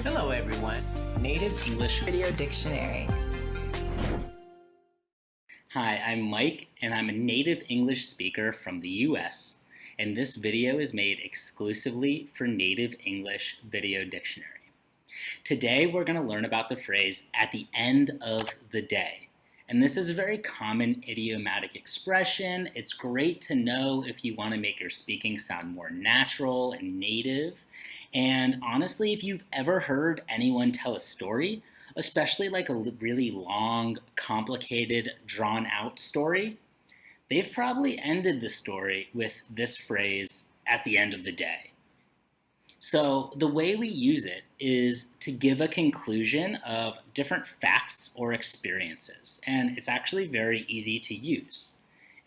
Hello everyone. Native English Video Dictionary. Hi, I'm Mike, and I'm a native English speaker from the US, and this video is made exclusively for Native English Video Dictionary. Today we're going to learn about the phrase at the end of the day. And this is a very common idiomatic expression. It's great to know if you want to make your speaking sound more natural and native. And honestly, if you've ever heard anyone tell a story, especially like a really long, complicated, drawn-out story, they've probably ended the story with this phrase, at the end of the day. So the way we use it is to give a conclusion of different facts or experiences, and it's actually very easy to use.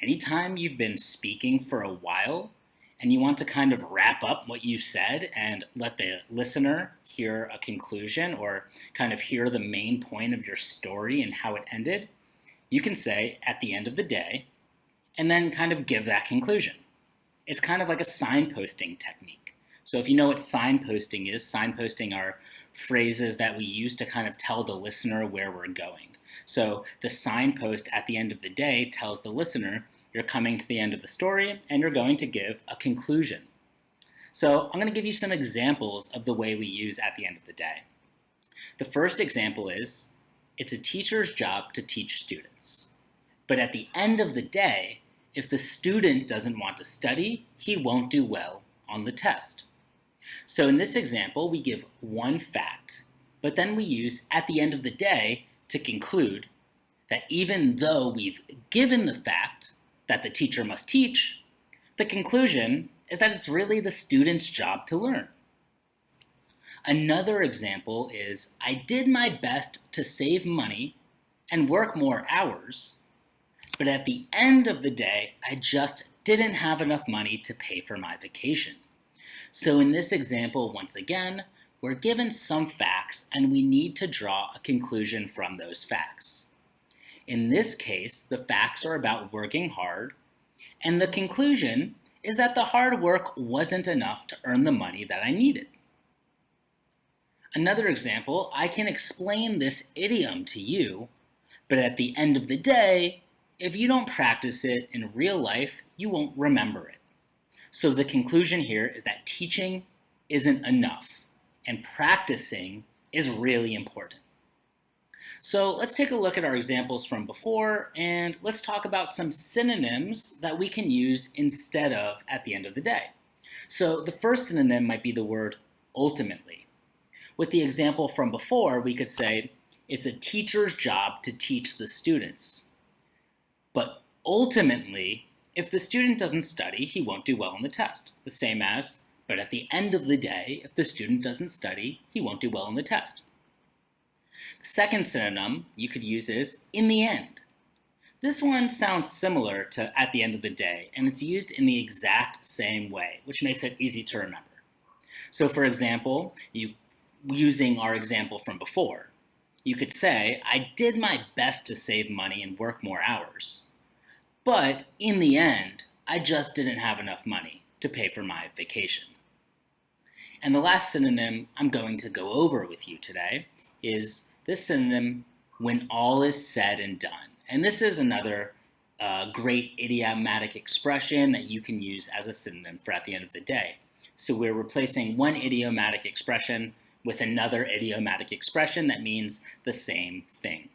Anytime you've been speaking for a while and you want to kind of wrap up what you've said and let the listener hear a conclusion or kind of hear the main point of your story and how it ended, you can say at the end of the day and then kind of give that conclusion. It's kind of like a signposting technique. So if you know what signposting are phrases that we use to kind of tell the listener where we're going. So the signpost at the end of the day tells the listener you're coming to the end of the story and you're going to give a conclusion. So I'm going to give you some examples of the way we use at the end of the day. The first example is, it's a teacher's job to teach students. But at the end of the day, if the student doesn't want to study, he won't do well on the test. So in this example, we give one fact, but then we use at the end of the day to conclude that even though we've given the fact that the teacher must teach, the conclusion is that it's really the student's job to learn. Another example is, I did my best to save money and work more hours, but at the end of the day, I just didn't have enough money to pay for my vacation. So in this example, once again, we're given some facts and we need to draw a conclusion from those facts. In this case, the facts are about working hard, and the conclusion is that the hard work wasn't enough to earn the money that I needed. Another example, I can explain this idiom to you, but at the end of the day, if you don't practice it in real life, you won't remember it. So the conclusion here is that teaching isn't enough, and practicing is really important. So let's take a look at our examples from before, and let's talk about some synonyms that we can use instead of at the end of the day. So the first synonym might be the word ultimately. With the example from before, we could say, it's a teacher's job to teach the students. But ultimately, if the student doesn't study, he won't do well on the test. The same as, but at the end of the day, if the student doesn't study, he won't do well on the test. The second synonym you could use is in the end. This one sounds similar to at the end of the day, and it's used in the exact same way, which makes it easy to remember. So for example, using our example from before, you could say, I did my best to save money and work more hours. But in the end, I just didn't have enough money to pay for my vacation. And the last synonym I'm going to go over with you today is this synonym, when all is said and done. And this is another great idiomatic expression that you can use as a synonym for at the end of the day. So we're replacing one idiomatic expression with another idiomatic expression that means the same thing.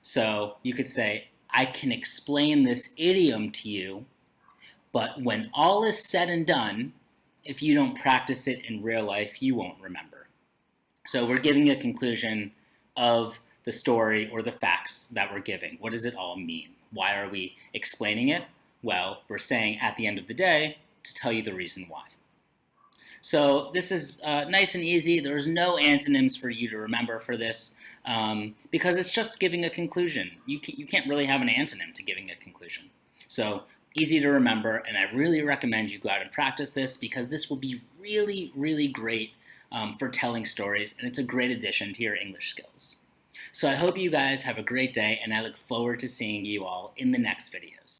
So you could say, I can explain this idiom to you, but when all is said and done, if you don't practice it in real life, you won't remember. So we're giving a conclusion of the story or the facts that we're giving. What does it all mean? Why are we explaining it? Well, we're saying at the end of the day to tell you the reason why. So this is nice and easy. There's no antonyms for you to remember for this because it's just giving a conclusion. You can't really have an antonym to giving a conclusion. So easy to remember, and I really recommend you go out and practice this because this will be really, really great for telling stories, and it's a great addition to your English skills. So I hope you guys have a great day, and I look forward to seeing you all in the next videos.